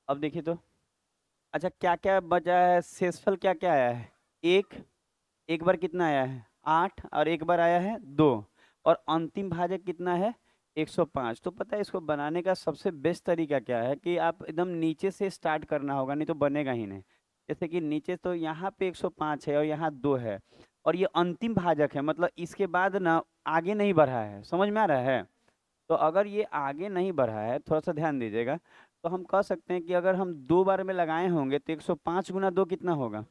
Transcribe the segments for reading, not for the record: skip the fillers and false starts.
अब देखिए तो। अच्छा, क्या क्या बचा है, शेषफल क्या क्या आया है? एक। एक बार कितना आया है? 8, और एक बार आया है 2। और अंतिम भाजक कितना है? 105। तो पता है इसको बनाने का सबसे बेस्ट तरीका क्या है, कि आप एकदम नीचे से स्टार्ट करना होगा, नहीं तो बनेगा ही नहीं। जैसे कि नीचे तो यहाँ पे 105 है और यहाँ 2 है, और ये अंतिम भाजक है, मतलब इसके बाद ना आगे नहीं बढ़ा है। समझ में आ रहा है? तो अगर ये आगे नहीं बढ़ा है, थोड़ा सा ध्यान दीजिएगा, तो हम कह सकते हैं कि अगर हम 2 बार में लगाए होंगे तो 105 गुना 2 कितना होगा?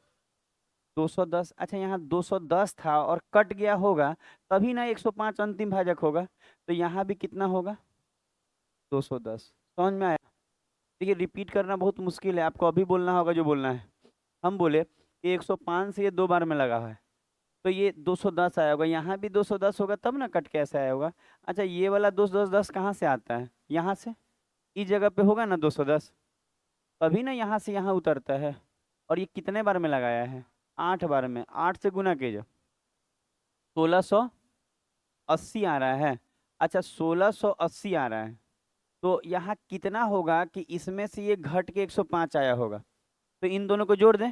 210। अच्छा, यहाँ 210 था और कट गया होगा, तभी ना 105 अंतिम भाजक होगा। तो यहाँ भी कितना होगा? 210। समझ में आया? देखिए, रिपीट करना बहुत मुश्किल है, आपको अभी बोलना होगा जो बोलना है। हम बोले कि 105 से ये 2 बार में लगा है, तो ये 210 आया होगा, यहाँ भी 210 होगा, तब ना कट कैसे आया होगा? अच्छा, ये वाला 210 कहाँ से आता है? यहाँ से। इस जगह पे होगा ना 210, तभी ना यहाँ से यहाँ उतरता है। और ये कितने बार में लगाया है? 8 बार में। 8 से गुना कीजिए, 1680 आ रहा है। अच्छा, 1680 आ रहा है, तो यहाँ कितना होगा कि इसमें से ये घट के 105 आया होगा? तो इन दोनों को जोड़ दें,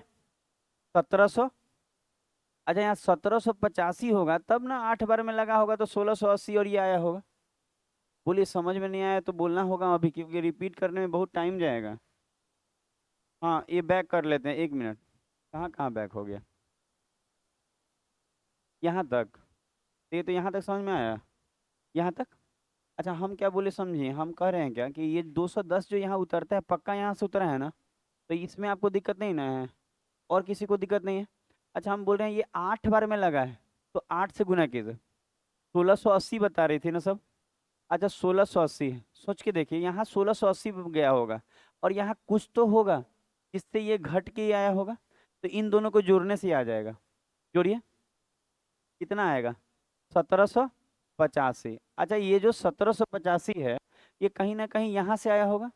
1700। अच्छा, यहाँ 1785 होगा, तब ना 8 बार में लगा होगा, तो 1680 और ये आया होगा। बोलिए, समझ में नहीं आया तो बोलना होगा अभी, क्योंकि रिपीट करने में बहुत टाइम जाएगा। हाँ, ये बैक कर लेते हैं, 1 मिनट। कहाँ कहाँ बैक हो गया? यहाँ तक। ये तो यहाँ तक समझ में आया। यहाँ तक। अच्छा, हम क्या बोले समझिए, हम कह रहे हैं क्या कि ये 210 जो यहाँ उतरता है, पक्का यहाँ से उतरा है ना? तो इसमें आपको दिक्कत नहीं ना है? और किसी को दिक्कत नहीं है? अच्छा, हम बोल रहे हैं ये 8 बार में लगा है, तो 8 से गुना कीजिए। 1680 बता रही थी ना सब? अच्छा, 1680 है, सोच के देखिए, यहाँ 1680 गया होगा, और यहाँ कुछ तो होगा जिससे ये घट के ही आया होगा। तो इन दोनों को जोड़ने से ही आ जाएगा। जोड़िए, कितना आएगा? 1785। अच्छा, ये जो 1785 है, ये कहीं ना कहीं यहाँ से आया होगा,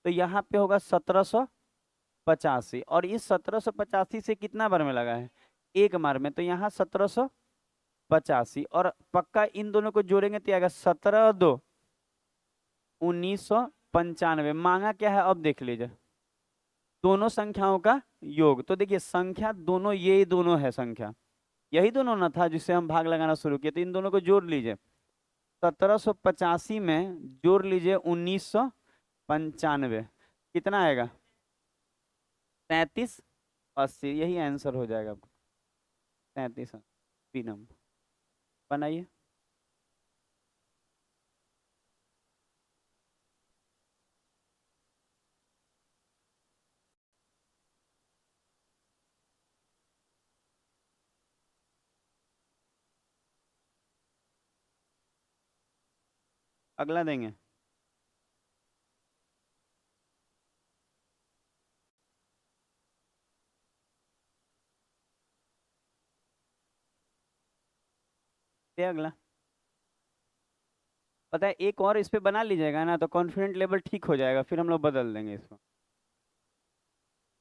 तो यहाँ पे होगा 1785, और इस 1785 से कितना बार में लगा है? एक बार में, तो यहाँ 1785, और पक्का इन दोनों को जोड़ेंगे तो आएगा 17 2 1995। मांगा क्या है अब देख लीजिए, दोनों संख्याओं का योग। तो देखिए, संख्या दोनों ये दोनों है संख्या, यही दोनों ना था जिससे हम भाग लगाना शुरू किए, तो इन दोनों को जोड़ लीजिए। 1785 में जोड़ लीजिए 1995, कितना आएगा? 3380। यही आंसर हो जाएगा आपका, 33। B number. बनाइए। अगला देंगे। ये अगला। पता है, एक और इस पे बना लीजिएगा ना, तो कॉन्फिडेंट लेवल ठीक हो जाएगा, फिर हम लोग बदल देंगे इसको।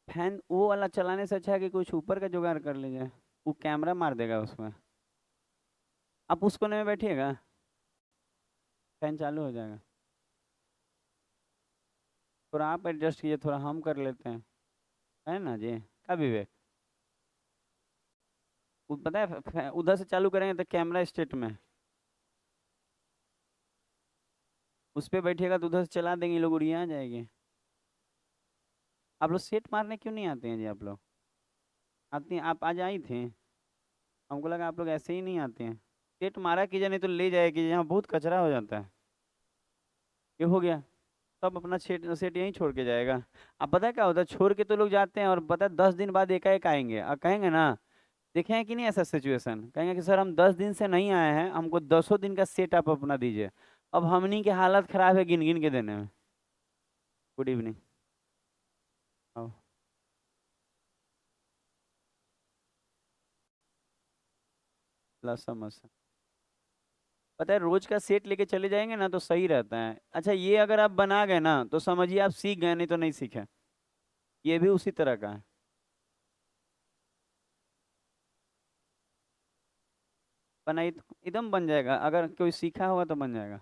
फैन वो वाला चलाने से अच्छा है कि कुछ ऊपर का जुगाड़ कर लीजिए, वो कैमरा मार देगा उसमें। आप उस कोने में बैठिएगा, फैन चालू हो जाएगा। थोड़ा आप एडजस्ट कीजिए, थोड़ा हम कर लेते हैं, है ना जी? क्या विवेक? पता है, उधर से चालू करेंगे तो कैमरा स्टेट में, उस पे बैठिएगा तो उधर से चला देंगे, लोग उड़िया आ जाएंगे। आप लोग सेट मारने क्यों नहीं आते हैं जी? आप लोग आते हैं, आप आज आई थे, हमको लगा आप लोग ऐसे ही नहीं आते हैं। सेट मारा कीजिए, नहीं तो ले जाए कीजिए, यहाँ बहुत कचरा हो जाता है। ये हो गया, सब अपना सेट सेट यहीं छोड़ के जाएगा। अब पता है क्या होता है, छोड़ के तो लोग जाते हैं, और पता है 10 दिन बाद एकाएक आएंगे और कहेंगे ना, देखे हैं कि नहीं ऐसा सिचुएशन, कहेंगे कि सर हम 10 दिन से नहीं आए हैं, हमको 10 दिन का सेट आप अपना दीजिए। अब हमनी की हालत खराब है गिन गिन के देने में। Good evening. समझ। पता है, रोज का सेट लेके चले जाएंगे ना तो सही रहता है। अच्छा, ये अगर आप बना गए ना तो समझिए आप सीख गए, नहीं तो नहीं सीखे। ये भी उसी तरह का है। बनाई तो एकदम बन जाएगा, अगर कोई सीखा होगा तो बन जाएगा।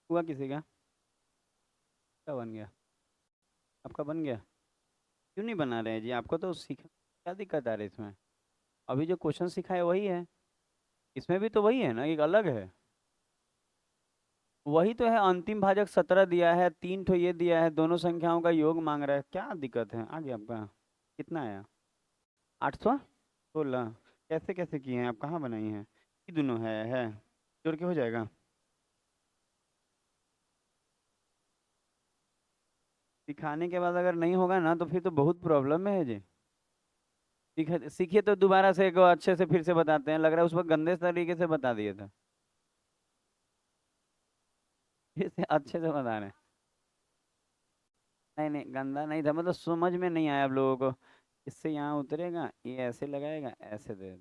हुआ किसी का? क्या बन गया? आपका बन गया? क्यों नहीं बना रहे हैं जी? आपको तो सीख, क्या दिक्कत आ रही है इसमें? अभी जो क्वेश्चन सिखाए वही है, इसमें भी तो वही है ना, एक अलग है। वही तो है, अंतिम भाजक 17 दिया है, 3 ठो ये दिया है, दोनों संख्याओं का योग मांग रहा है, क्या दिक्कत है? आगे आपका कितना आया? 816। कैसे कैसे किए हैं आप, कहाँ बनाई हैं? ये दोनों है जोड़ के हो जाएगा? सिखाने के बाद अगर नहीं होगा ना तो फिर तो बहुत प्रॉब्लम में है जी। सीखिए तो दोबारा से एक अच्छे से फिर से बताते हैं, लग रहा है उस वक्त गंदे तरीके से बता दिए थे, फिर से अच्छे से बता रहे हैं। नहीं नहीं, गंदा नहीं था, मतलब समझ में नहीं आया आप लोगों को। इससे यहाँ उतरेगा, ये ऐसे लगाएगा, ऐसे दे,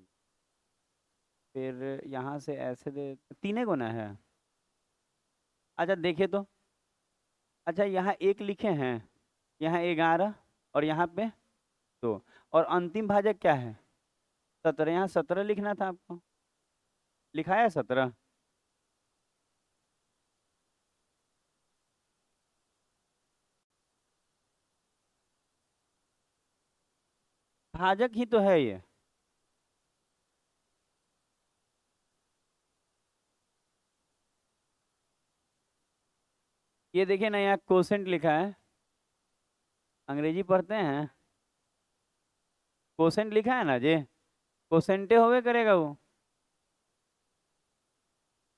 फिर यहाँ से ऐसे दे, तीने गुना है। अच्छा देखिए तो, अच्छा यहाँ एक लिखे हैं, यहाँ 11, और यहाँ पे 2, और अंतिम भाजक क्या है? 17, यहाँ 17 लिखना था आपको, लिखा है 17। भाजक ही तो है ये। ये देखिए ना, यहाँ कोसेंट लिखा है, अंग्रेजी पढ़ते हैं? कोसेंट लिखा है ना जी, कोसेंटे होवे करेगा वो,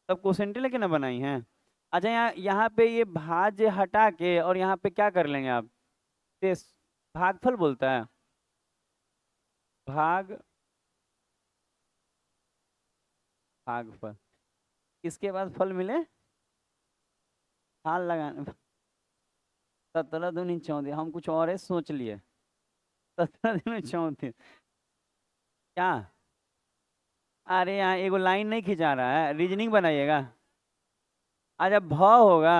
तब कोसेंटे लेके ना बनाई हैं। अच्छा यहाँ यहाँ पे ये भाज्य हटा के और यहाँ पे क्या कर लेंगे आप? शेष, भागफल बोलता है, भाग, भागफल, इसके बाद फल मिले, हाल लगाने। 17 दूनी 34, हम कुछ और है सोच लिए। 17 दूनी 34, क्या? अरे यहाँ एगो लाइन नहीं खिंचा रहा है, रीजनिंग बनाइएगा। अच्छा भ होगा।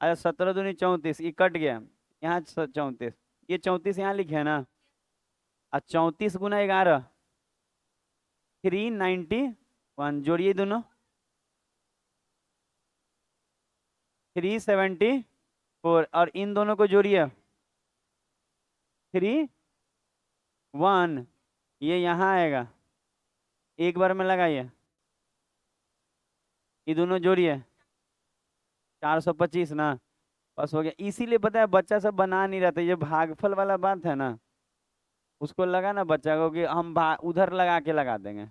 अच्छा 17 दूनी 34, ये कट गया, यहाँ 34, ये 34 यहाँ लिखे है ना, और 34 × 11, 391, जोड़िए दोनों, 374, और इन दोनों को जोड़िए, 31, ये यहाँ आएगा, एक बार में लगाइए, ये दोनों जोड़िए, 425 ना, बस हो गया। इसीलिए पता है बच्चा सब बना नहीं रहता, ये भागफल वाला बात है ना, उसको लगा ना बच्चा को कि हम उधर लगा के लगा देंगे,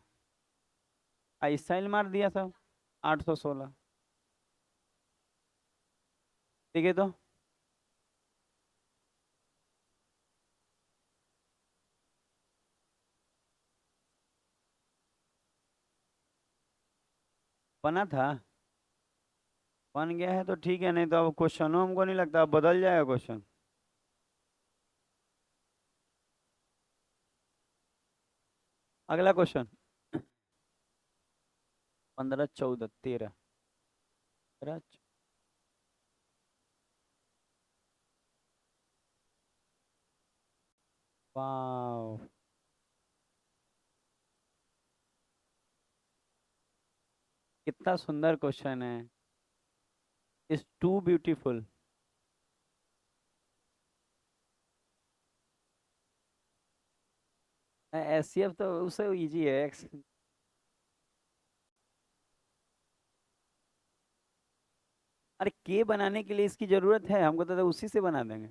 स्टाइल मार दिया सब। 816, ठीक है तो, बना था, बन गया है तो ठीक है, नहीं तो अब क्वेश्चन हमको नहीं लगता अब बदल जाएगा क्वेश्चन। अगला क्वेश्चन, 15 14 13, 13, वाह, कितना सुंदर क्वेश्चन है, इज टू ब्यूटीफुल। एससीएफ तो उससे इजी है, एक्स। अरे के बनाने के लिए इसकी जरूरत है हमको, तो उसी से बना देंगे,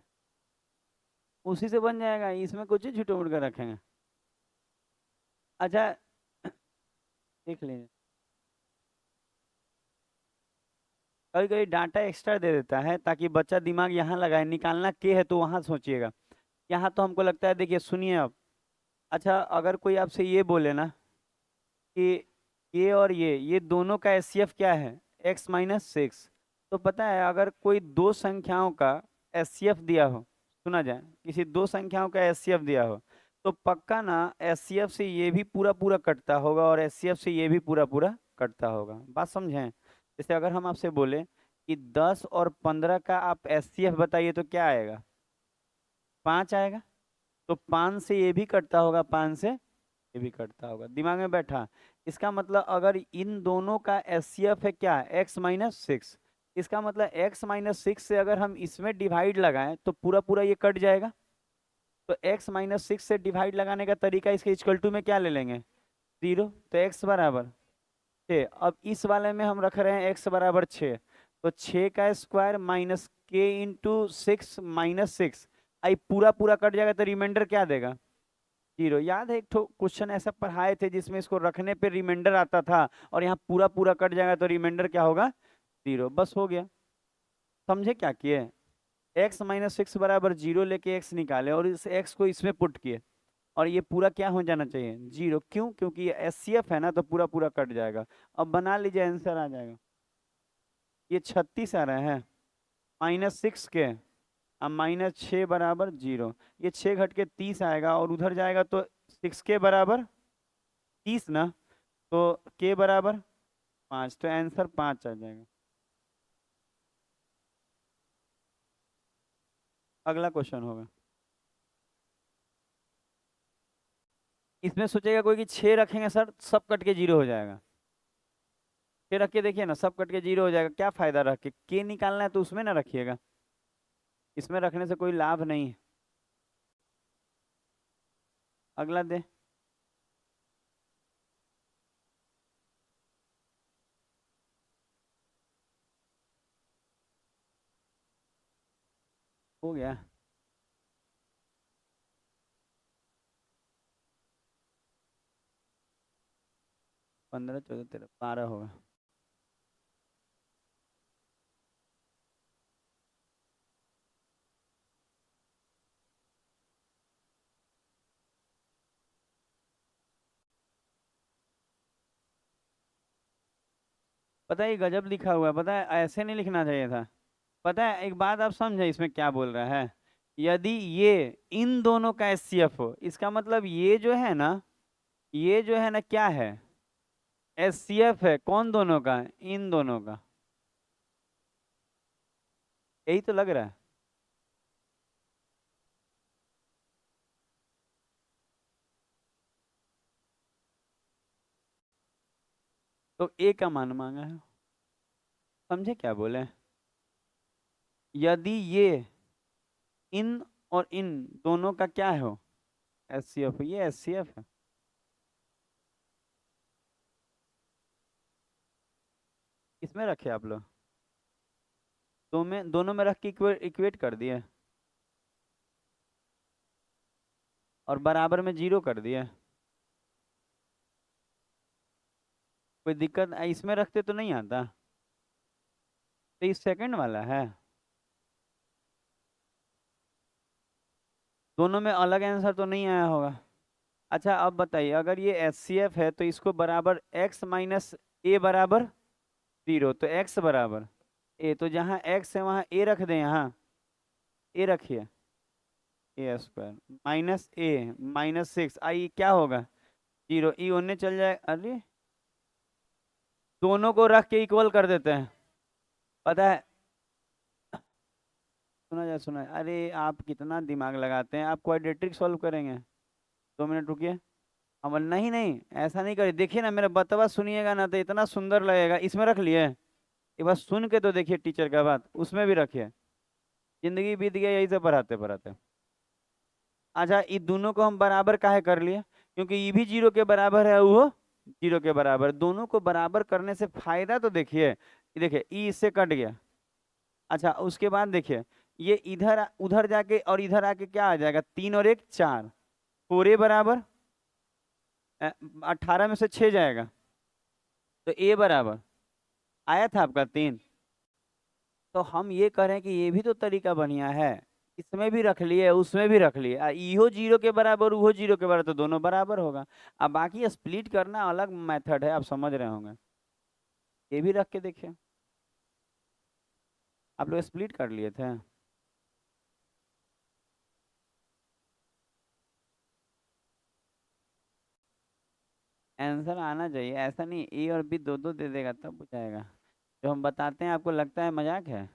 उसी से बन जाएगा, इसमें कुछ ही झूठ मूठ कर रखेंगे। अच्छा देख लीजिए, कभी कभी डाटा एक्स्ट्रा दे देता है ताकि बच्चा दिमाग यहाँ लगाए, निकालना के है तो वहाँ सोचिएगा, यहाँ तो हमको लगता है, देखिए सुनिए अब। अच्छा अगर कोई आपसे ये बोले ना कि ये और ये दोनों का एचसीएफ क्या है, x-6, तो पता है अगर कोई दो संख्याओं का एचसीएफ दिया हो, सुना जाए किसी दो संख्याओं का एचसीएफ दिया हो, तो पक्का ना एचसीएफ से ये भी पूरा पूरा कटता होगा और एचसीएफ से ये भी पूरा पूरा कटता होगा, बात समझें? जैसे अगर हम आपसे बोले कि 10 और 15 का आप एचसीएफ बताइए तो क्या आएगा? 5 आएगा, तो 5 से ये भी कटता होगा, 5 से ये भी कटता होगा, दिमाग में बैठा? इसका मतलब अगर इन दोनों का एचसीएफ है क्या, x-6, इसका मतलब x-6 से अगर हम इसमें डिवाइड लगाएं तो पूरा पूरा ये कट जाएगा। तो x-6 से डिवाइड लगाने का तरीका इसके इक्वल टू में क्या ले लेंगे, 0। तो x बराबर 6। अब इस वाले में हम रख रहे हैं x बराबर 6, तो 6 का स्क्वायर माइनस के इंटू 6 - 6, आई पूरा पूरा कट जाएगा तो रिमाइंडर क्या देगा, 0। याद है एक तो क्वेश्चन ऐसा पढ़ाए थे जिसमें इसको रखने पे रिमाइंडर आता था और यहाँ पूरा पूरा कट जाएगा तो रिमाइंडर क्या होगा, 0। बस हो गया। समझे क्या किए, x-6 बराबर 0 लेके x निकाले और इस x को इसमें पुट किए और ये पूरा क्या हो जाना चाहिए, 0। क्यों, क्योंकि ये एचसीएफ है ना तो पूरा पूरा कट जाएगा। अब बना लीजिए, आंसर आ जाएगा। ये 36 आ रहा है, -6 के अब -6 बराबर 0। ये 6 घट के 30 आएगा और उधर जाएगा तो 6 के बराबर 30 ना, तो के बराबर 5, तो आंसर 5 आ जाएगा। अगला क्वेश्चन होगा, इसमें सोचेगा कोई कि 6 रखेंगे सर सब कट के 0 हो जाएगा। 6 रख के देखिए ना, सब कट के 0 हो जाएगा, क्या फायदा रख के निकालना है तो उसमें ना रखिएगा, इसमें रखने से कोई लाभ नहीं है। अगला दे, हो गया। 15 14 13 12 होगा। पता है ये गजब लिखा हुआ है, पता है ऐसे नहीं लिखना चाहिए था। पता है एक बात आप समझे इसमें क्या बोल रहा है, यदि ये इन दोनों का एचसीएफ हो, इसका मतलब ये जो है ना, ये जो है ना क्या है, एचसीएफ है। कौन दोनों का, इन दोनों का, यही तो लग रहा है। तो ए का मान मांगा है, समझे क्या बोले, यदि ये इन और इन दोनों का क्या है, एचसीएफ, ये एचसीएफ है। इसमें रखे आप लोग, दोनों में रख के इक्वेट कर दिए और बराबर में 0 कर दिए। कोई दिक्कत इसमें रखते तो नहीं आता। तो ये सेकंड वाला है, दोनों में अलग आंसर तो नहीं आया होगा। अच्छा अब बताइए, अगर ये एचसीएफ है तो इसको बराबर x - a बराबर 0, तो x बराबर a, तो जहाँ x है वहाँ a रख दें, यहाँ a रखिए, ए स्क्वायर -a - 6 आई क्या होगा, 0। ई उन्ने चल जाए, अरे दोनों को रख के इक्वल कर देते हैं। पता है, सुना जाए, अरे आप कितना दिमाग लगाते हैं, आप क्वाड्रेटिक सॉल्व करेंगे, 2 मिनट रुकिए। हम नहीं नहीं ऐसा नहीं करिए, देखिए ना मेरा बतवा सुनिएगा ना तो इतना सुंदर लगेगा। इसमें रख लिए, एक बार सुन के तो देखिए टीचर का बात, उसमें भी रखिए। जिंदगी बीत गया यही से पढ़ाते पढ़ाते। अच्छा ये दोनों को हम बराबर काहे कर लिए, क्योंकि ये भी 0 के बराबर है, वो 0 के बराबर। दोनों को बराबर करने से फायदा तो देखिए, ये देखिए ई इससे कट गया। अच्छा उसके बाद देखिए, ये इधर उधर जाके और इधर आके क्या आ जाएगा, 3 और 1 4, 4a बराबर 18 में से 6 जाएगा, तो ए बराबर आया था आपका 3। तो हम ये करें कि ये भी तो तरीका बढ़िया है, इसमें भी रख लिए उसमें भी रख लिए, इहो 0 के बराबर उहो 0 के बराबर, तो दोनों बराबर होगा। अब बाकी स्प्लिट करना अलग मेथड है, आप समझ रहे होंगे। ये भी रख के देखिए, आप लोग स्प्लिट कर लिए थे। आंसर आना चाहिए, ऐसा नहीं ए और बी दो दो दे देगा तब बुझाएगा। जो हम बताते हैं आपको लगता है मजाक है,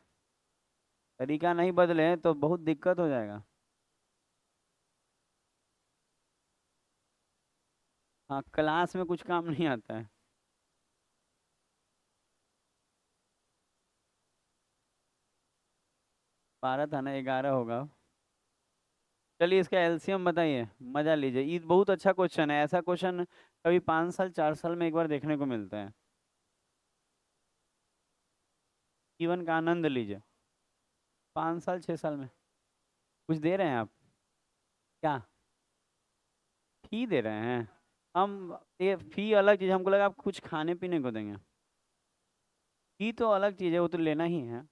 तरीका नहीं बदले तो बहुत दिक्कत हो जाएगा। हाँ, क्लास में कुछ काम नहीं आता है। 12 था ना, 11 होगा। चलिए इसका एलसीएम बताइए, मजा लीजिए, ये बहुत अच्छा क्वेश्चन है, ऐसा क्वेश्चन कभी 5 साल 4 साल में एक बार देखने को मिलता है। जीवन का आनंद लीजिए, 5 साल 6 साल में। कुछ दे रहे हैं आप? क्या फी दे रहे हैं? हम ये फी अलग चीज, हमको लगा आप कुछ खाने पीने को देंगे। फी तो अलग चीज है, वो तो लेना ही है।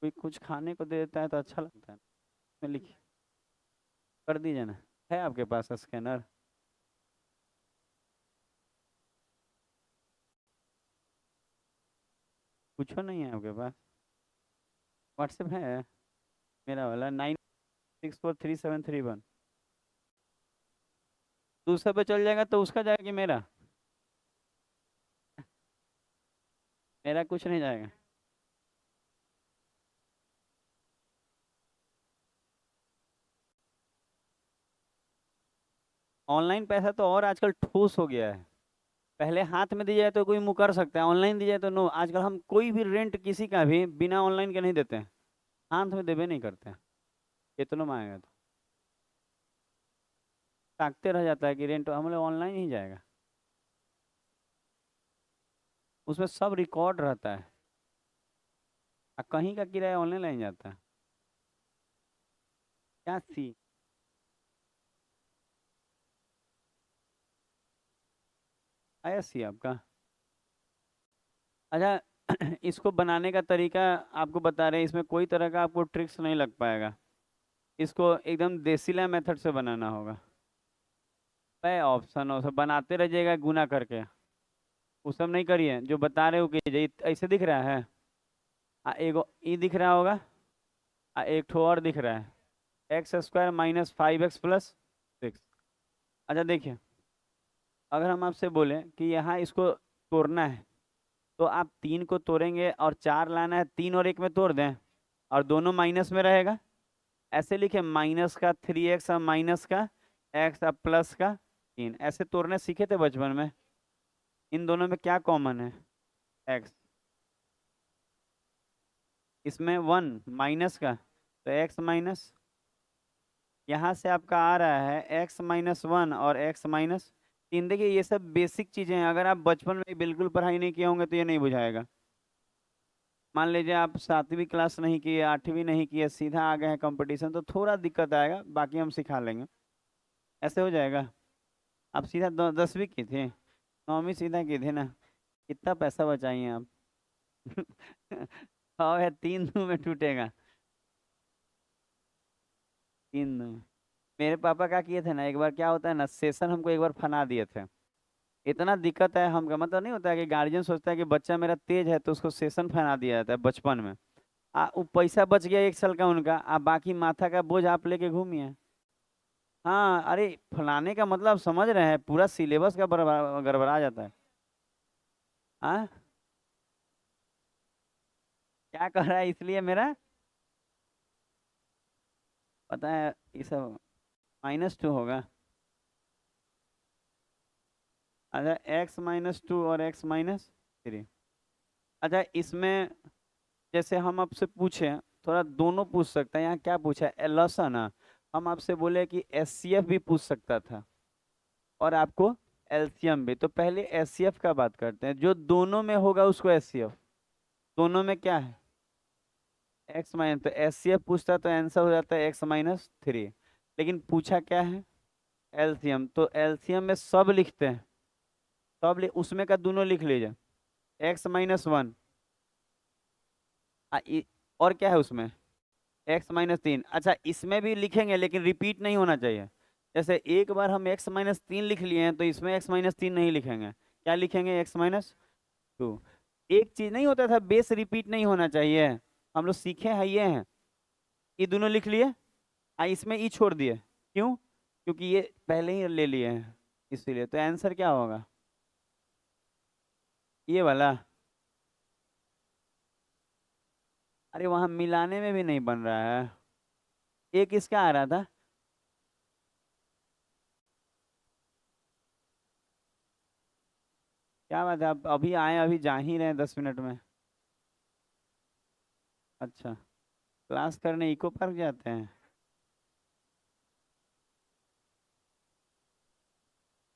कोई कुछ खाने को दे देता है तो अच्छा लगता है। मैं लिख कर दीजिए ना, है आपके पास स्कैनर? कुछ नहीं है आपके पास? व्हाट्सएप है मेरा वाला, 964371। दूसरे पे चल जाएगा तो उसका जाएगा कि मेरा? मेरा कुछ नहीं जाएगा। ऑनलाइन पैसा तो और आजकल ठोस हो गया है। पहले हाथ में दी जाए तो कोई मुकर सकता है, ऑनलाइन दी जाए तो नो। आजकल हम कोई भी रेंट किसी का भी बिना ऑनलाइन के नहीं देते हैं, हाथ में देवे नहीं करते हैं। कितना मांगेगा तो ताकते रह जाता है कि रेंट हम लोग ऑनलाइन ही जाएगा। उसमें सब रिकॉर्ड रहता है। कहीं का किराया ऑनलाइन नहीं जाता है। क्या सी आया सी आपका? अच्छा इसको बनाने का तरीका आपको बता रहे हैं, इसमें कोई तरह का आपको ट्रिक्स नहीं लग पाएगा। इसको एकदम देसीला मेथड से बनाना होगा। पे ऑप्शन हो सब बनाते रहिएगा गुना करके। वो सब नहीं करिए, जो बता रहे हो कि ऐसे दिख रहा है। एगो ई दिख रहा होगा। एक ठो और दिख रहा है, x² माइनस 5x+6। अच्छा देखिए, अगर हम आपसे बोलें कि यहाँ इसको तोड़ना है, तो आप 3 को तोड़ेंगे और 4 लाना है, 3 और 1 में तोड़ दें और दोनों माइनस में रहेगा। ऐसे लिखे, माइनस का 3x और माइनस का x और प्लस का 3, ऐसे तोड़ने सीखे थे बचपन में। इन दोनों में क्या कॉमन है? x। इसमें 1 माइनस का, तो x माइनस, यहाँ से आपका आ रहा है x-1 और x-3। देखिए ये सब बेसिक चीज़ें हैं, अगर आप बचपन में बिल्कुल पढ़ाई नहीं किए होंगे तो ये नहीं बुझाएगा। मान लीजिए आप 7वीं क्लास नहीं किए, 8वीं नहीं किए, सीधा आ गए हैं कंपटीशन, तो थोड़ा दिक्कत आएगा, बाकी हम सिखा लेंगे। ऐसे हो जाएगा। आप सीधा 10वीं की थे, 9वीं सीधा की थे ना। कितना पैसा बचाइए आप? हाँ है, 3 में टूटेगा। 3 मेरे पापा क्या किए थे ना, एक बार क्या होता है ना, सेशन हमको एक बार फना दिए थे। इतना दिक्कत है हमका, मतलब नहीं होता है कि गार्जियन सोचता है कि बच्चा मेरा तेज है तो उसको सेशन फना दिया जाता है बचपन में। वो पैसा बच गया 1 साल का उनका, बाकी माथा का बोझ आप लेके घूमिए। हाँ, अरे फलाने का मतलब समझ रहे हैं, पूरा सिलेबस का गड़बड़ा जाता है। हाँ, क्या कर रहा है इसलिए मेरा? पता है ये सब -2 होगा। अच्छा, x-2 और x-3। अच्छा इसमें जैसे हम आपसे पूछे, थोड़ा दोनों पूछ सकते हैं, यहाँ क्या पूछा है लसन ना। हम आपसे बोले कि एचसीएफ भी पूछ सकता था और आपको एलसीएम भी। तो पहले एचसीएफ का बात करते हैं, जो दोनों में होगा उसको एचसीएफ। दोनों में क्या है? x-, तो एचसीएफ पूछता तो आंसर हो जाता है x-3। लेकिन पूछा क्या है? एलसीएम, तो एलसीएम में सब लिखते हैं। उसमें का दोनों लिख लीजिए, x-1। और क्या है उसमें? x-3। अच्छा इसमें भी लिखेंगे लेकिन रिपीट नहीं होना चाहिए। जैसे एक बार हम x-3 लिख लिए हैं तो इसमें x-3 नहीं लिखेंगे। क्या लिखेंगे? x-2। एक चीज नहीं होता था, बेस रिपीट नहीं होना चाहिए। हम लोग सीखे हैं ये हैं। ये दोनों लिख लिए, इसमें ई छोड़ दिए। क्यों? क्योंकि ये पहले ही ले लिए हैं, इसीलिए। तो आंसर क्या होगा? ये वाला। अरे वहां मिलाने में भी नहीं बन रहा है। एक इसका आ रहा था। क्या बात है, आप अभी आए, अभी जा ही रहे हैं 10 मिनट में। अच्छा, क्लास करने इको पार्क जाते हैं।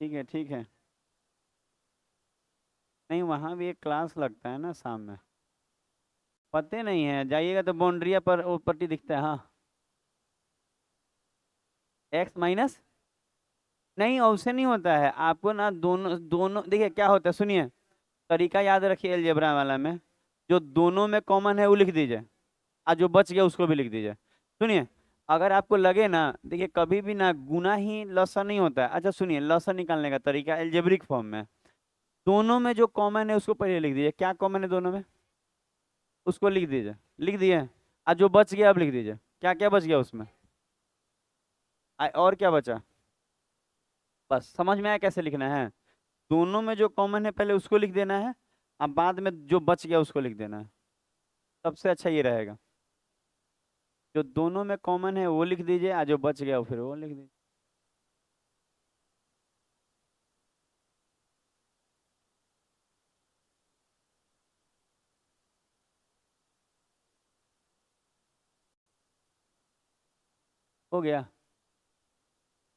ठीक है ठीक है। नहीं, वहाँ भी एक क्लास लगता है ना शाम में। पते नहीं है, जाइएगा तो बाउंड्रिया पर वो पट्टी दिखता है, हाँ। X minus. नहीं, उससे नहीं होता है, आपको ना दोनों दोनों देखिए क्या होता है, सुनिए। तरीका याद रखिए अलजेब्रा वाला में। जो दोनों में कॉमन है वो लिख दीजिए, और जो बच गया उसको भी लिख दीजिए। सुनिए, अगर आपको लगे ना, देखिए कभी भी ना गुना ही लसन नहीं होता है। अच्छा सुनिए, लसन निकालने का तरीका एल्जेब्रिक फॉर्म में। दोनों में जो कॉमन है उसको पहले लिख दीजिए, क्या कॉमन है दोनों में, उसको लिख दीजिए। लिख दिए, और जो बच गया अब लिख दीजिए, क्या क्या बच गया उसमें। और क्या बचा। बस समझ में आया कैसे लिखना है। दोनों में जो कॉमन है पहले उसको लिख देना है, अब बाद में जो बच गया उसको लिख देना है। सबसे अच्छा ये रहेगा। जो दोनों में कॉमन है वो लिख दीजिए, और जो बच गया वो फिर वो लिख दीजिए। हो गया।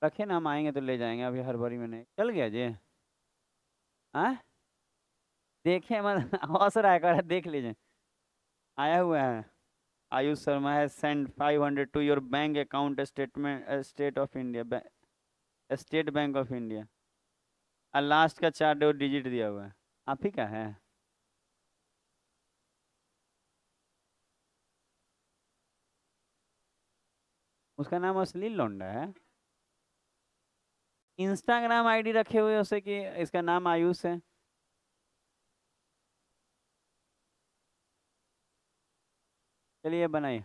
रखे ना, हम आएंगे तो ले जाएंगे, अभी हड़बड़ी में नहीं, चल गया जी। हाँ, देखे मत हौस रहा है, कर देख लीजिए। आया हुआ है। आयुष शर्मा है, send 500 to your bank account statement, state of India, state bank of India. और लास्ट का 4 डिजिट दिया हुआ है। आप ही का है। उसका नाम असली लौंडा है। इंस्टाग्राम आईडी रखे हुए उसे कि इसका नाम आयुष है। चलिए बनाइए।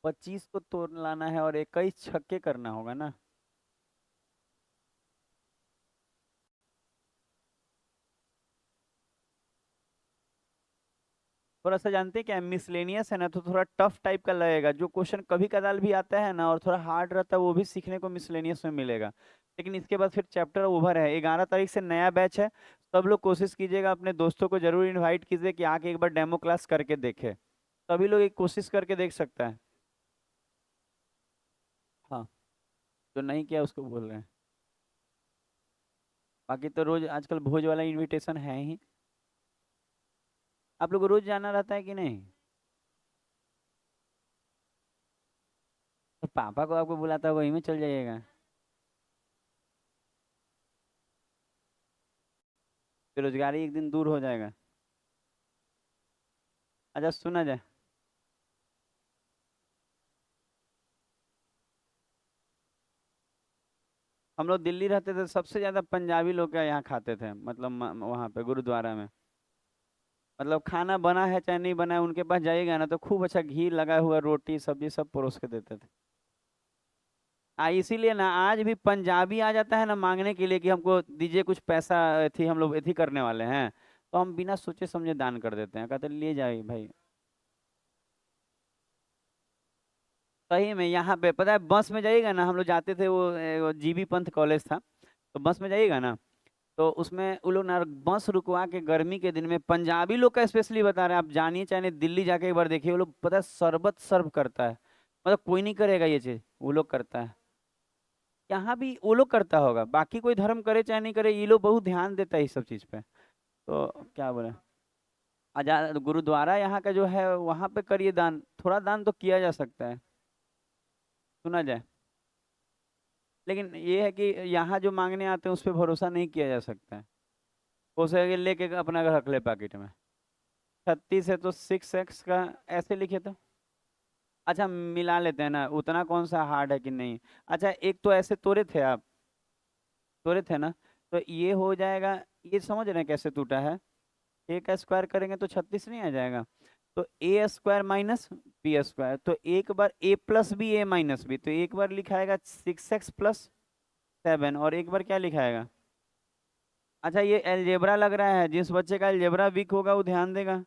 पच्चीस को तोड़ लाना है और 21 छक्के करना होगा ना। थोड़ा सा जानते हैं क्या, मिसलेनियस है ना, तो थोड़ा टफ टाइप का लगेगा। जो क्वेश्चन कभी कदाल भी आता है ना और थोड़ा हार्ड रहता है, वो भी सीखने को मिसलेनियस में मिलेगा। लेकिन इसके बाद फिर चैप्टर ओवर है, 11 तारीख से नया बैच है। सब लोग कोशिश कीजिएगा, अपने दोस्तों को जरूर इनवाइट कीजिए कि आके एक बार डेमो क्लास करके देखे। सभी लोग एक कोशिश करके देख सकता है। हाँ, जो नहीं किया उसको बोल रहे हैं। बाकी तो रोज आजकल भोज वाला इनविटेशन है ही। आप लोग को रोज जाना रहता है कि नहीं। तो पापा को आपको बुलाता है, वही में चल जाइएगा। बेरोजगारी एक दिन दूर हो जाएगा। अच्छा सुना जाए। हम लोग दिल्ली रहते थे, सबसे ज्यादा पंजाबी लोग के यहाँ खाते थे, मतलब वहाँ पे गुरुद्वारा में। मतलब खाना बना है चाहे नहीं बना है, उनके पास जाइएगा ना तो खूब अच्छा घी लगा हुआ रोटी सब्जी सब परोस के देते थे। इसीलिए ना आज भी पंजाबी आ जाता है ना मांगने के लिए कि हमको दीजिए कुछ पैसा, थी हम लोग एथी करने वाले हैं, तो हम बिना सोचे समझे दान कर देते हैं, कहते ले जाइए भाई। सही में यहाँ पे पता है, बस में जाइएगा ना, हम लोग जाते थे, वो जीबी पंथ कॉलेज था, तो बस में जाइएगा ना, तो उसमें वो लोग ना बस रुकवा के गर्मी के दिन में, पंजाबी लोग का स्पेशली बता रहे हैं, आप जानिए चाहे नहीं, दिल्ली जाके एक बार देखिए, वो लोग पता है शरबत सर्व करता है। मतलब कोई नहीं करेगा ये चीज, वो लोग करता है। यहाँ भी वो लोग करता होगा, बाकी कोई धर्म करे चाहे नहीं करे, ये लोग बहुत ध्यान देता है इस सब चीज पे। तो क्या बोले, आजाद गुरुद्वारा यहाँ का जो है वहां पे करिए दान, थोड़ा दान तो किया जा सकता है। सुना जाए। लेकिन ये है कि यहाँ जो मांगने आते हैं उस पर भरोसा नहीं किया जा सकता है। हो सके लेके अपना रख ले पैकेट में। 36 है तो 6x का ऐसे लिखे तो। अच्छा मिला लेते हैं ना, उतना कौन सा हार्ड है कि नहीं। अच्छा एक तो ऐसे तोड़े थे आप, तोड़े थे ना, तो ये हो जाएगा। ये समझ रहे हैं कैसे टूटा है। ए का स्क्वायर करेंगे तो 36 नहीं आ जाएगा। तो ए स्क्वायर माइनस बी स्क्वायर, तो एक बार ए प्लस बी ए माइनस बी, तो एक बार लिखाएगा 6x+7, और एक बार क्या लिखाएगा। अच्छा ये एलजेब्रा लग रहा है, जिस बच्चे का एलजेब्रा वीक होगा वो ध्यान देगा।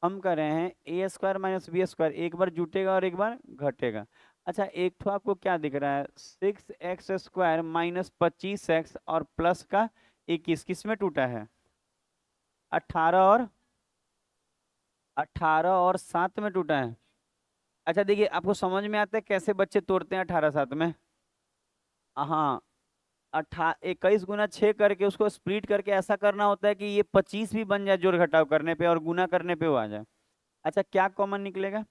हम कर रहे हैं ए स्क्वायर माइनस बी स्क्वायर, एक बार जुटेगा और एक बार घटेगा। अच्छा एक तो आपको क्या दिख रहा है, 6x² माइनस 25x और प्लस का 21, किस में टूटा है। 18 और 7 में टूटा है। अच्छा देखिए आपको समझ में आता है कैसे बच्चे तोड़ते हैं 18 7 में। हाँ, 21 × 6 करके उसको स्प्लिट करके ऐसा करना होता है कि ये 25 भी बन जाए जोड़ घटाव करने पे और गुना करने पे वो आ जाए। अच्छा क्या कॉमन निकलेगा,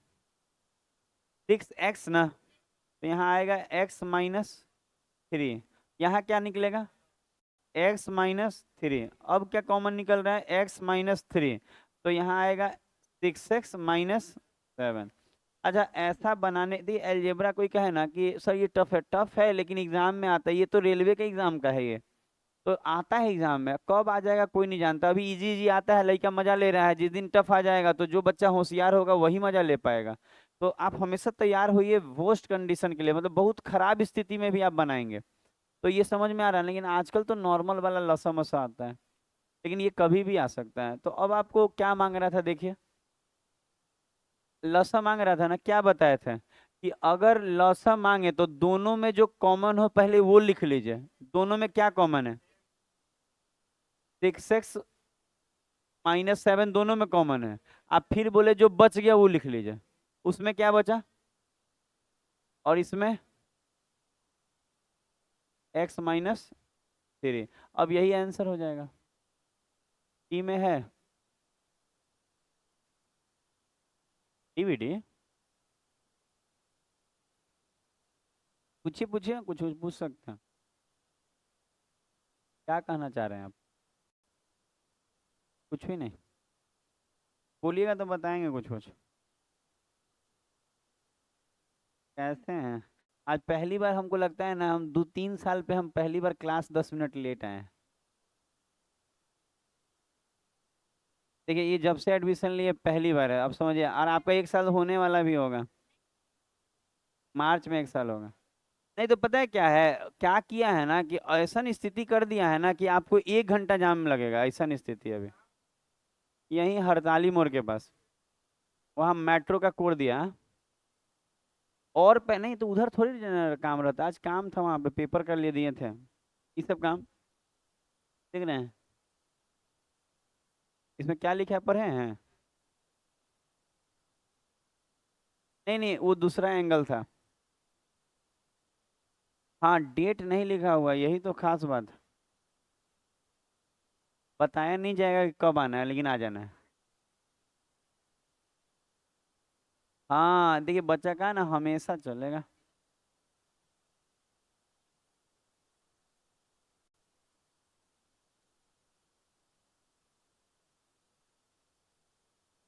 6x ना, तो यहाँ आएगा x-3। यहाँ क्या निकलेगा, x-3। अब क्या कॉमन निकल रहा है, x-3, तो यहाँ आएगा 6x-7। अच्छा ऐसा बनाने दी एलजेब्रा, कोई कहे ना कि सर ये टफ है लेकिन एग्जाम में आता है, ये तो रेलवे के एग्जाम का है ये, तो आता है एग्जाम में, कब आ जाएगा कोई नहीं जानता। अभी इजी इजी आता है, लड़का मजा ले रहा है, जिस दिन टफ आ जाएगा तो जो बच्चा होशियार होगा वही मजा ले पाएगा। तो आप हमेशा तैयार होइए वर्स्ट कंडीशन के लिए, मतलब बहुत खराब स्थिति में भी आप बनाएंगे। तो ये समझ में आ रहा है, लेकिन आजकल तो नॉर्मल वाला लसा मसा आता है, लेकिन ये कभी भी आ सकता है। तो अब आपको क्या मांग रहा था देखिए, लसा मांग रहा था ना, क्या बताए थे कि अगर लसा मांगे तो दोनों में जो कॉमन हो पहले वो लिख लीजिए। दोनों में क्या कॉमन है, 6x-7 दोनों में कॉमन है। आप फिर बोले जो बच गया वो लिख लीजिए, उसमें क्या बचा, और इसमें x-3। अब यही आंसर हो जाएगा, ई में है डीवीडी। पूछिए पूछिए, कुछ पूछ सकते हैं, क्या कहना चाह रहे हैं आप। कुछ भी नहीं, बोलिएगा तो बताएंगे कुछ कुछ। कैसे हैं, आज पहली बार हमको लगता है ना, हम 2 3 साल पे हम पहली बार क्लास 10 मिनट लेट आए हैं। देखिए ये जब से एडमिशन लिए पहली बार है, अब समझिए, और आपका 1 साल होने वाला भी होगा, मार्च में 1 साल होगा। नहीं तो पता है क्या है, क्या किया है ना कि ऐसा स्थिति कर दिया है ना कि आपको 1 घंटा जाम लगेगा, ऐसा स्थिति है अभी। यहीं हड़ताली मोड़ के पास, वहाँ मेट्रो का कोड दिया। और नहीं तो उधर थोड़ी काम रहता, आज काम था वहाँ पे, पेपर कर लिए दिए थे ये सब काम। देख रहे हैं इसमें क्या लिखा है, पढ़े हैं। नहीं नहीं वो दूसरा एंगल था। हाँ डेट नहीं लिखा हुआ, यही तो खास बात है। बताया नहीं जाएगा कि कब आना है, लेकिन आ जाना है। हाँ देखिए बच्चा का ना हमेशा चलेगा।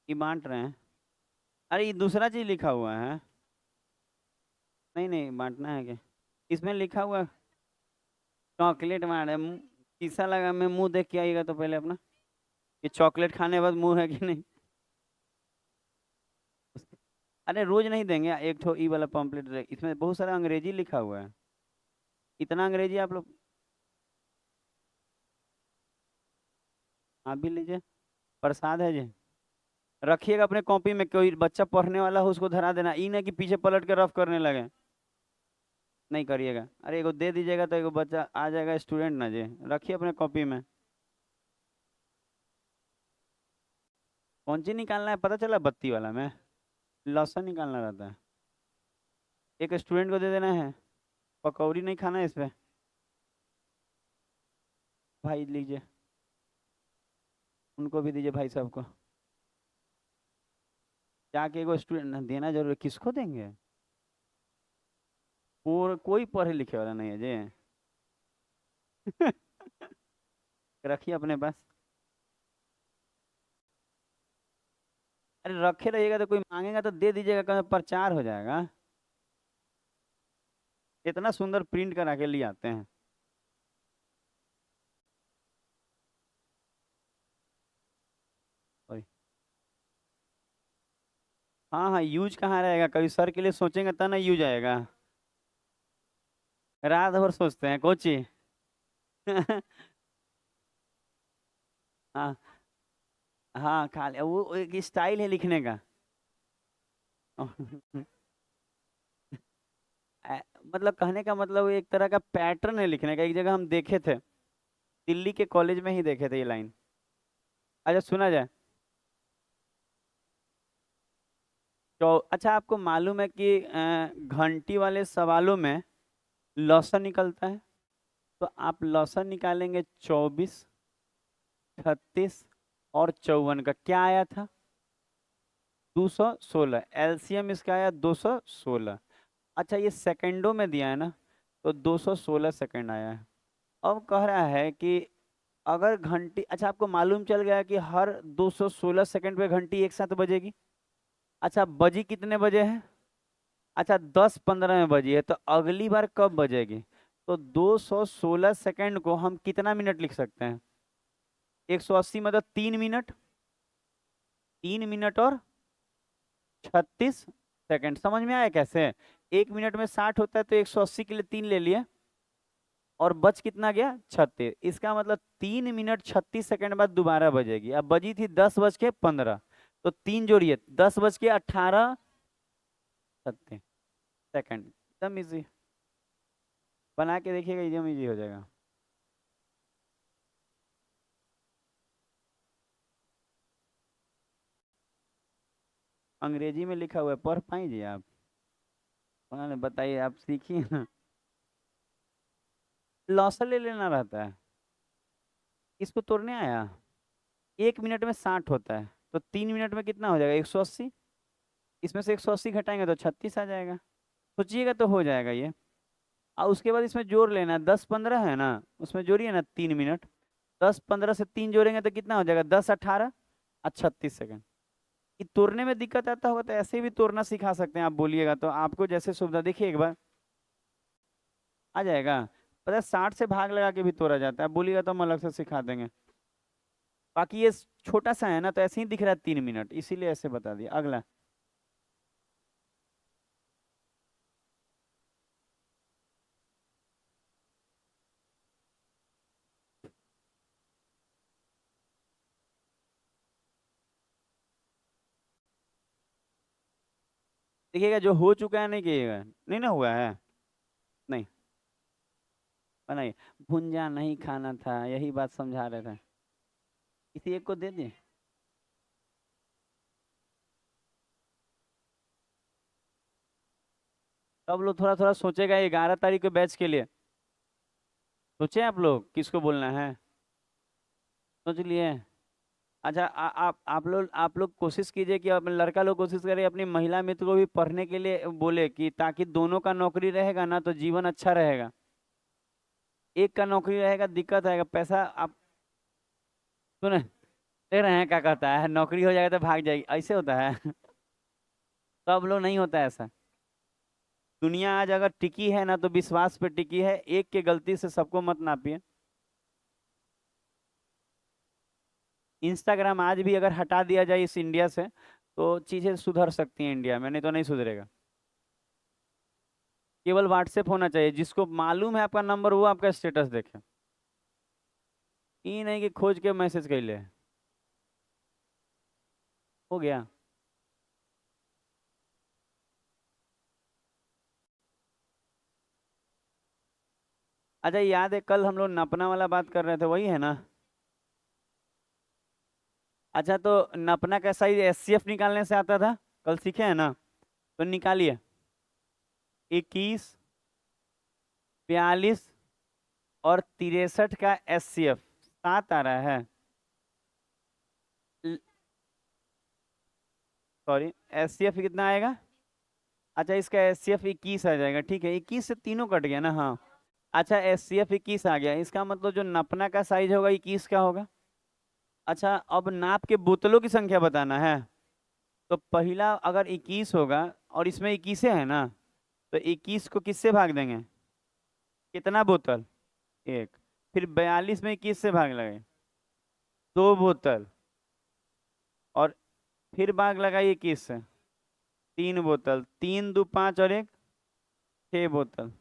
ये बांट रहे हैं, अरे ये दूसरा चीज लिखा हुआ है। नहीं नहीं बांटना है क्या, इसमें लिखा हुआ चॉकलेट बांट है। शीशा लगा, मैं मुंह देख के आइएगा तो पहले अपना, ये चॉकलेट खाने के बाद मुंह है कि नहीं। अरे रोज नहीं देंगे, एक ठो ई वाला पम्पलेट, इसमें बहुत सारा अंग्रेजी लिखा हुआ है। इतना अंग्रेजी आप लोग, आप भी लीजिए, प्रसाद है जी। रखिएगा अपने कॉपी में, कोई बच्चा पढ़ने वाला हो उसको धरा देना, ई नहीं कि पीछे पलट के रफ करने लगे। नहीं करिएगा, अरे एगो दे दीजिएगा तो एगो बच्चा आ जाएगा स्टूडेंट ना जी। रखिए अपने कॉपी में। कौन सी निकालना है पता चला, बत्ती वाला में लहसुन निकालना रहता है। एक स्टूडेंट को दे देना है, पकौड़ी नहीं खाना है इस पे। भाई लीजिए, उनको भी दीजिए भाई साहब को। जाके एगो स्टूडेंट देना जरूर है, किसको देंगे। कोई पढ़े लिखे वाला नहीं है जी। रखिए अपने पास। अरे रखे रहिएगा तो कोई मांगेगा तो दे दीजिएगा, कहीं प्रचार हो जाएगा। इतना सुंदर प्रिंट करा के लिए आते हैं। वही। हाँ हाँ, यूज कहाँ रहेगा, कभी सर के लिए सोचेंगे तब ना यूज आएगा। रात भर सोचते हैं कोची। हाँ हाँ, खाली वो एक स्टाइल है लिखने का। मतलब कहने का मतलब वो एक तरह का पैटर्न है लिखने का। एक जगह हम देखे थे, दिल्ली के कॉलेज में ही देखे थे ये लाइन। अच्छा सुना जाए। तो अच्छा, आपको मालूम है कि घंटी वाले सवालों में लॉसन निकलता है। तो आप लॉसन निकालेंगे 24, 36 और 54 का, क्या आया था? 216। एलसीएम इसका आया 216। अच्छा ये सेकंडों में दिया है ना, तो 216 सेकंड आया है। अब कह रहा है कि अगर घंटी, अच्छा आपको मालूम चल गया कि हर 216 सेकंड पे घंटी एक साथ बजेगी। अच्छा बजी कितने बजे है? अच्छा 10:15 में बजी है, तो अगली बार कब बजेगी? तो 216 सेकंड को हम कितना मिनट लिख सकते हैं? 180 मतलब 3 मिनट। 3 मिनट और 36 सेकंड। समझ में आया कैसे? 1 मिनट में 60 होता है, तो 180 के लिए 3 ले लिए, और बच कितना गया? 36। इसका मतलब 3 मिनट 36 सेकंड बाद दोबारा बजेगी। अब बजी थी 10:15, तो 3 जोड़िए, 10:18 सेकंड। एकदम इजी। बना के देखिएगा, एकदम इजी हो जाएगा। अंग्रेजी में लिखा हुआ है, पढ़ पाएंगे आप? उन्होंने बताइए, आप सीखिए ना। लॉसल ले लेना रहता है। इसको तोड़ने आया। 1 मिनट में 60 होता है, तो 3 मिनट में कितना हो जाएगा? 180। इसमें से 180 घटाएंगे तो 36 आ जाएगा। सोचिएगा तो हो जाएगा ये। और उसके बाद इसमें जोड़ लेना, 10:15 है ना, उसमें जोड़िए ना 3 मिनट। 10:15 से 3 जोड़ेंगे तो कितना हो जाएगा? 10:18 और 36 सेकंड। ये तोड़ने में दिक्कत आता होगा तो ऐसे भी तोड़ना सिखा सकते हैं, आप बोलिएगा तो आपको जैसे सुविधा। देखिए एक बार आ जाएगा। पता है 60 से भाग लगा के भी तोड़ा जाता है, आप बोलिएगा तो हम अलग से सिखा देंगे। बाकी ये छोटा सा है ना, तो ऐसे ही दिख रहा है 3 मिनट, इसीलिए ऐसे बता दिया। अगला। देखिएगा जो हो चुका है नहीं कीजिएगा, नहीं ना हुआ है। नहीं बनाइए। भुंजा नहीं खाना था, यही बात समझा रहे थे। किसी एक को दे दिए। सब लोग थोड़ा थोड़ा सोचेगा 11 तारीख के बैच के लिए। सोचे आप लोग किसको बोलना है? सोच लिए? अच्छा आप लोग कोशिश कीजिए कि अपने लड़का लोग कोशिश करें अपनी महिला मित्र को भी पढ़ने के लिए बोले, कि ताकि दोनों का नौकरी रहेगा ना तो जीवन अच्छा रहेगा। एक का नौकरी रहेगा दिक्कत आएगा, पैसा आप सुने दे रहे हैं क्या कहता है, नौकरी हो जाएगा तो भाग जाएगी, ऐसे होता है। सब लोग नहीं होता है ऐसा। दुनिया आज अगर टिकी है ना तो विश्वास पे टिकी है, एक के गलती से सबको मत नापिए। इंस्टाग्राम आज भी अगर हटा दिया जाए इस इंडिया से, तो चीजें सुधर सकती हैं इंडिया में, नहीं तो नहीं सुधरेगा। केवल व्हाट्सएप होना चाहिए, जिसको मालूम है आपका नंबर वो आपका स्टेटस देखे। ये नहीं कि खोज के मैसेज कर ले। हो गया। अच्छा याद है कल हम लोग नपना वाला बात कर रहे थे, वही है ना? अच्छा तो नपना का साइज एचसीएफ निकालने से आता था, कल सीखे हैं ना? तो निकालिए। 21, 42 और 63 का एचसीएफ 7 आ रहा है। सॉरी, एचसीएफ कितना आएगा? अच्छा, इसका SCF 21 आ जाएगा, ठीक है, 21 से तीनों कट गया ना, हाँ। अच्छा, SCF 21 आ गया, इसका मतलब जो नपना का साइज होगा 21 का होगा। अच्छा, अब नाप के बोतलों की संख्या बताना है। तो पहला अगर 21 होगा और इसमें 21 है ना, तो 21 को किससे भाग देंगे? कितना बोतल? एक। फिर 42 में 21 से भाग लगे, 2 बोतल। और फिर भाग लगाइए 21 से, 3 बोतल, 3 2 5 और एक 6 बोतल।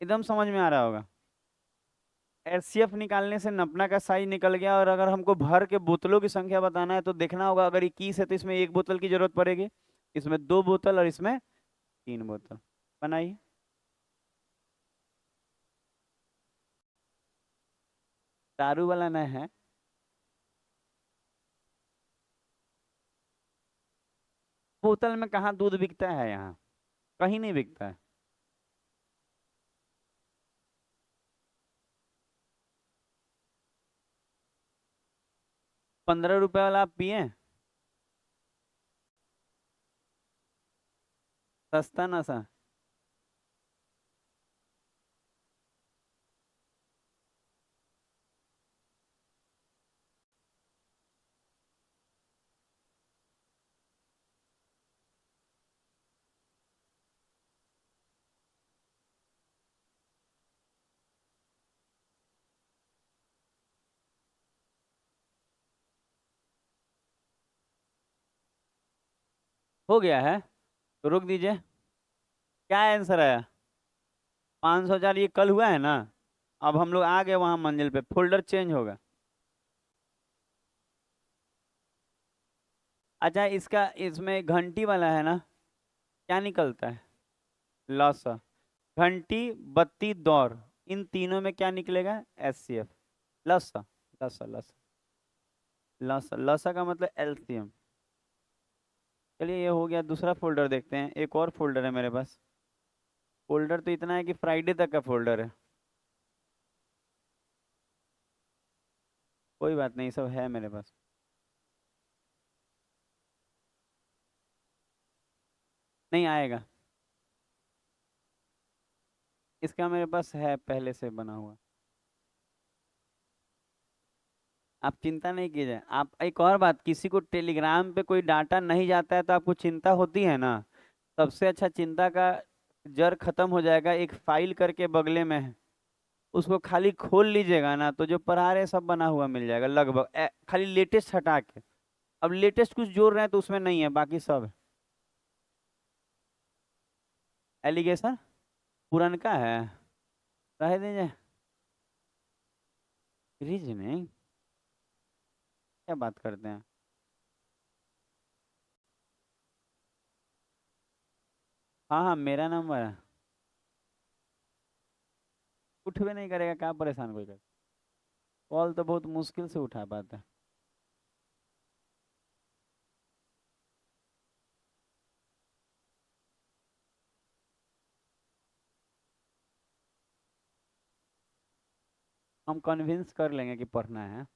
एकदम समझ में आ रहा होगा। SCF निकालने से नपना का साइज निकल गया, और अगर हमको भर के बोतलों की संख्या बताना है तो देखना होगा, अगर 21 है तो इसमें 1 बोतल की जरूरत पड़ेगी, इसमें 2 बोतल और इसमें 3 बोतल। बनाइए। दारू वाला नहीं है। बोतल में कहाँ दूध बिकता है यहाँ? कहीं नहीं बिकता है। 15 रुपए वाला आप पिए? सस्ता नशा। हो गया है तो रोक दीजिए। क्या आंसर आया? 500 हजार, ये कल हुआ है ना। अब हम लोग आ गए वहां मंजिल पे, फोल्डर चेंज होगा। अच्छा, इसका इसमें घंटी वाला है ना, क्या निकलता है? लॉस। घंटी, बत्ती, दौर, इन तीनों में क्या निकलेगा? SCF। लसा। लसा लसा। लसा लसा का मतलब LCM। चलिए, ये हो गया। दूसरा फोल्डर देखते हैं, एक और फोल्डर है मेरे पास। फोल्डर तो इतना है कि फ्राइडे तक का फोल्डर है। कोई बात नहीं, सब है मेरे पास। नहीं आएगा। इसका मेरे पास है पहले से बना हुआ। आप चिंता नहीं कीजिए। आप एक और बात, किसी को टेलीग्राम पे कोई डाटा नहीं जाता है तो आपको चिंता होती है ना। सबसे अच्छा चिंता का जड़ खत्म हो जाएगा, एक फाइल करके बगले में है, उसको खाली खोल लीजिएगा ना, तो जो पढ़ा रहे सब बना हुआ मिल जाएगा लगभग, खाली लेटेस्ट हटा के। अब लेटेस्ट कुछ जोड़ रहे हैं तो उसमें नहीं है, बाकी सब है। एलिगेशन पुरनका है, रह दीजिए। रीजनिंग? क्या बात करते हैं? हाँ हाँ, मेरा नंबर है। उठ भी नहीं करेगा, क्या परेशान कोई कर। कॉल तो बहुत मुश्किल से उठा पाता है। हम कन्विंस कर लेंगे कि पढ़ना है।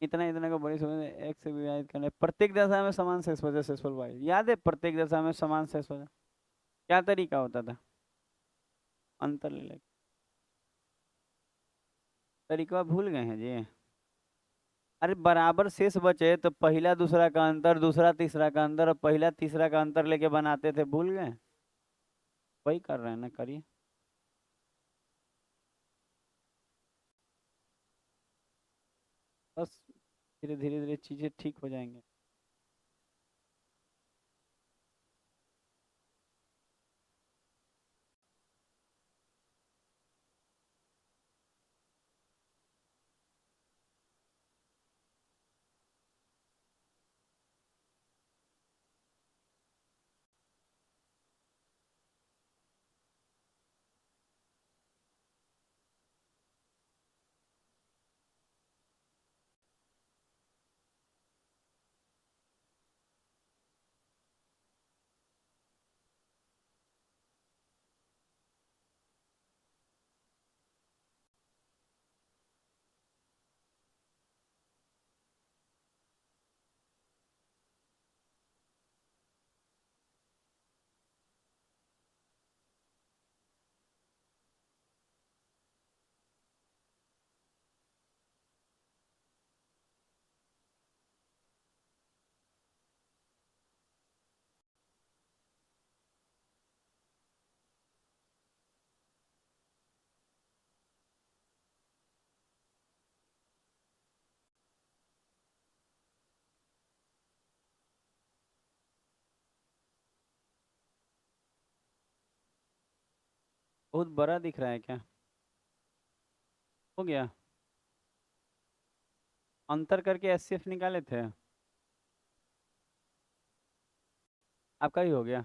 इतना इतना का बड़ी समझ, एक से विभाजित करने, प्रत्येक दशा में समान शेष वजह शेषफल y, याद है? प्रत्येक दशा में समान शेष वजह। क्या तरीका होता था? अंतर ले लेके। तरीका भूल गए हैं जी? अरे, बराबर शेष बचे तो पहला दूसरा का अंतर, दूसरा तीसरा का अंतर, और पहला तीसरा का अंतर लेके बनाते थे, भूल गए? वही कर रहे हैं ना, करिए। बस धीरे धीरे धीरे चीजें ठीक हो जाएंगी। बहुत बड़ा दिख रहा है क्या? हो गया। अंतर करके एचसीएफ निकाले थे। आपका ही हो गया।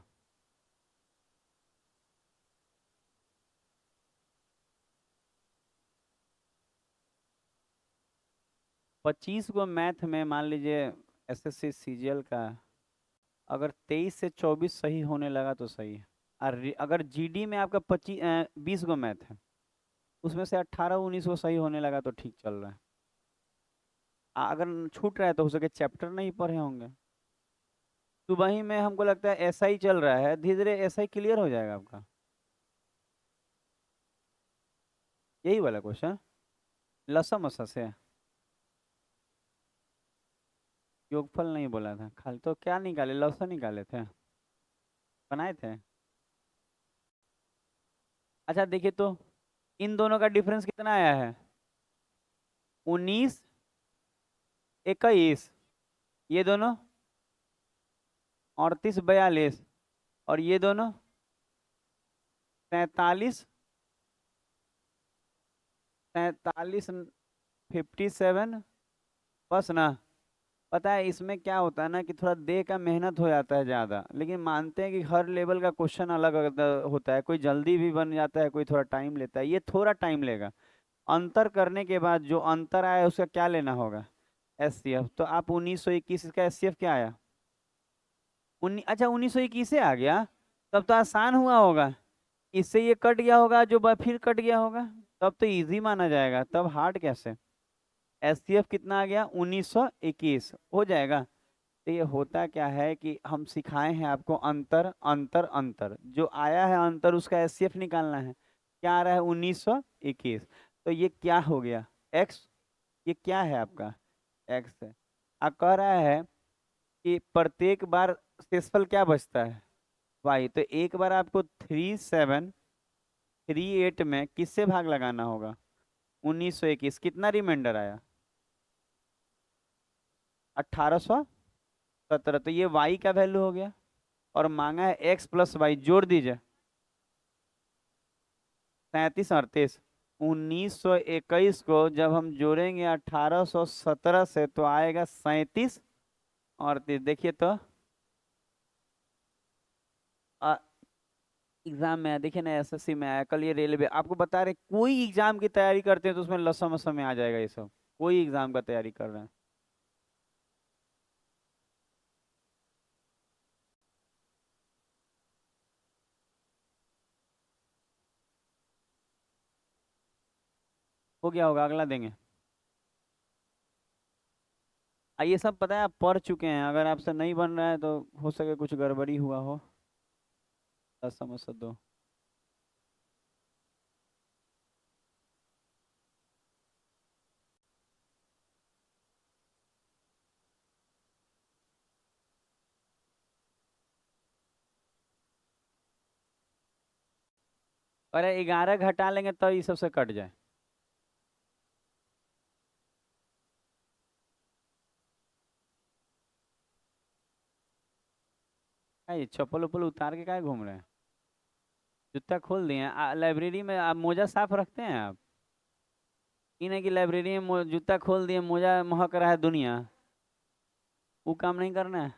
25 गो मैथ में मान लीजिए एसएससी सीजीएल का, अगर 23 से 24 सही होने लगा तो सही है। और अगर जीडी में आपका 20 गो मैथ है, उसमें से 18 19 गो सही होने लगा तो ठीक चल रहा है। अगर छूट रहा है तो हो सके चैप्टर नहीं पढ़े होंगे। सुबह ही में हमको लगता है ऐसा ही चल रहा है, धीरे धीरे ऐसा ही क्लियर हो जाएगा आपका। यही वाला क्वेश्चन लसा मसा से। योगफल नहीं बोला था, खाली तो क्या निकाले, लसा निकाले थे, बनाए थे। अच्छा देखिए तो, इन दोनों का डिफरेंस कितना आया है? 19 21। ये दोनों 38 42। और ये दोनों 43 43 57। बस ना। पता है इसमें क्या होता है ना कि थोड़ा देह का मेहनत हो जाता है ज़्यादा, लेकिन मानते हैं कि हर लेवल का क्वेश्चन अलग अलग होता है, कोई जल्दी भी बन जाता है, कोई थोड़ा टाइम लेता है, ये थोड़ा टाइम लेगा। अंतर करने के बाद जो अंतर आया उसका क्या लेना होगा? एचसीएफ। तो आप 1921, इसका एचसीएफ क्या आया? अच्छा 1921 से आ गया। तब तो आसान हुआ होगा। इससे ये कट गया होगा, जो फिर कट गया होगा। तब तो इजी माना जाएगा, तब हार्ड कैसे? एचसीएफ कितना आ गया? 1921 हो जाएगा। तो ये होता क्या है कि हम सिखाए हैं आपको अंतर अंतर अंतर, जो आया है अंतर उसका एचसीएफ निकालना है। क्या आ रहा है? 1921। तो ये क्या हो गया? एक्स। ये क्या है आपका? एक्स है। आप कह रहा है कि प्रत्येक बार शेषफल क्या बचता है? वाई। तो एक बार आपको 3738 में किससे भाग लगाना होगा? 1921। कितना रिमाइंडर आया? 1817। तो ये वाई का वैल्यू हो गया। और मांगा है एक्स प्लस वाई, जोड़ दीजिए। 37 38। 1921 को जब हम जोड़ेंगे 1817 से तो आएगा 37 38। देखिए तो एग्जाम में आया, देखिए ना एसएससी में आया, कल ये रेलवे आपको बता रहे, कोई एग्जाम की तैयारी करते हैं तो उसमें लसम असम में आ जाएगा ये सब। कोई एग्जाम का तैयारी कर रहे हैं। हो गया होगा, अगला देंगे। ये सब पता है आप पढ़ चुके हैं, अगर आपसे नहीं बन रहा है तो हो सके कुछ गड़बड़ी हुआ हो। लसम असद दो। अरे 11 घटा लेंगे तो ये सबसे कट जाए। ये चप्पल उप्पल उतार के क्या घूम रहे हैं? जूता खोल दिए हैं? लाइब्रेरी में आप मोजा साफ रखते हैं आप? ये नहीं कि लाइब्रेरी में जूता खोल दिए, मोजा महक रहा है दुनिया। वो काम नहीं करना है।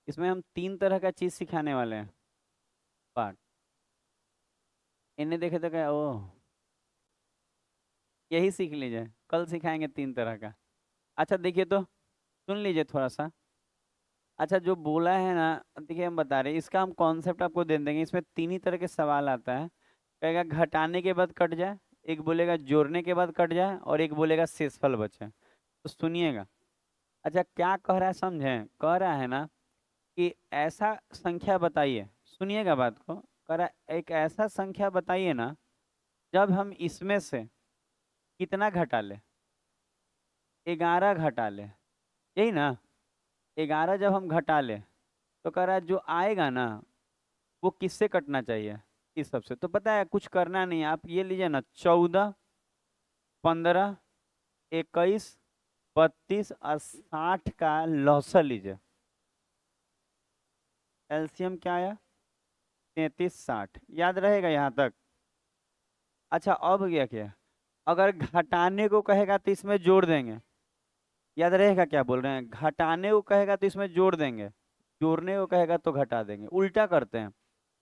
इसमें हम 3 तरह का चीज सिखाने वाले हैं। पार्ट। इन्हें देखे तो क्या, ओ यही सीख लीजिए, कल सिखाएंगे 3 तरह का। अच्छा देखिए तो, सुन लीजिए थोड़ा सा। अच्छा जो बोला है ना, देखिए हम बता रहे हैं, इसका हम कॉन्सेप्ट आपको दे देंगे। इसमें 3 ही तरह के सवाल आता है। कहेगा घटाने के बाद कट जाए, एक बोलेगा जोड़ने के बाद कट जाए, और एक बोलेगा शेषफल बचे। तो सुनिएगा। अच्छा क्या कह रहा है समझें, कह रहा है ना कि ऐसा संख्या बताइए, सुनिएगा बात को। कह रहा है एक ऐसा संख्या बताइए ना जब हम इसमें से कितना घटा ले। 11 घटा ले, यही ना। 11 जब हम घटा ले तो कह रहा है जो आएगा ना वो किससे कटना चाहिए, इस सब से। तो पता है कुछ करना नहीं है, आप ये लीजिए ना, 14, 15, 21, 32 और 60 का लौसर लीजिए। एलसीएम क्या आया, 33, 60, याद रहेगा यहाँ तक। अच्छा अब क्या किया, अगर घटाने को कहेगा तो इसमें जोड़ देंगे, याद रहेगा क्या बोल रहे हैं, घटाने को कहेगा तो इसमें जोड़ देंगे, जोड़ने को कहेगा तो घटा देंगे, उल्टा करते हैं।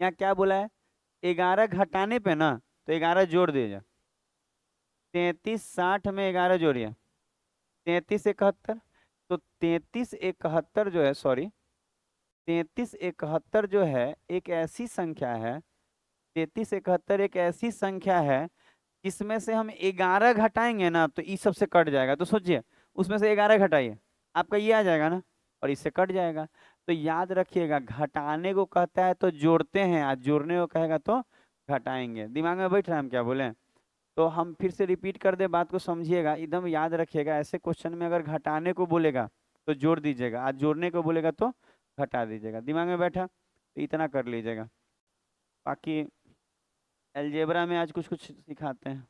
यहाँ क्या बोला है, 11 घटाने पे ना तो 11 जोड़ दीजिए, 33, 60 में 11 जोड़िए, 33, 71। तो 33, 71 जो है, सॉरी, 33, 71 जो है एक ऐसी संख्या है, 33, 71 एक ऐसी संख्या है जिसमें से हम 11 घटाएंगे ना तो इस सब से कट जाएगा। तो सोचिए उसमें से 11 घटाइए, आपका ये आ जाएगा ना, और इससे कट जाएगा। तो याद रखिएगा, घटाने को कहता है तो जोड़ते हैं, आज जोड़ने को कहेगा तो घटाएंगे। दिमाग में बैठ रहा है हम क्या बोले। तो हम फिर से रिपीट कर दे, बात को समझिएगा, एकदम याद रखिएगा। ऐसे क्वेश्चन में अगर घटाने को बोलेगा तो जोड़ दीजिएगा, आज जोड़ने को बोलेगा तो घटा दीजिएगा। दिमाग में बैठा तो इतना कर लीजिएगा। बाकी अलजेब्रा में आज कुछ कुछ सिखाते हैं।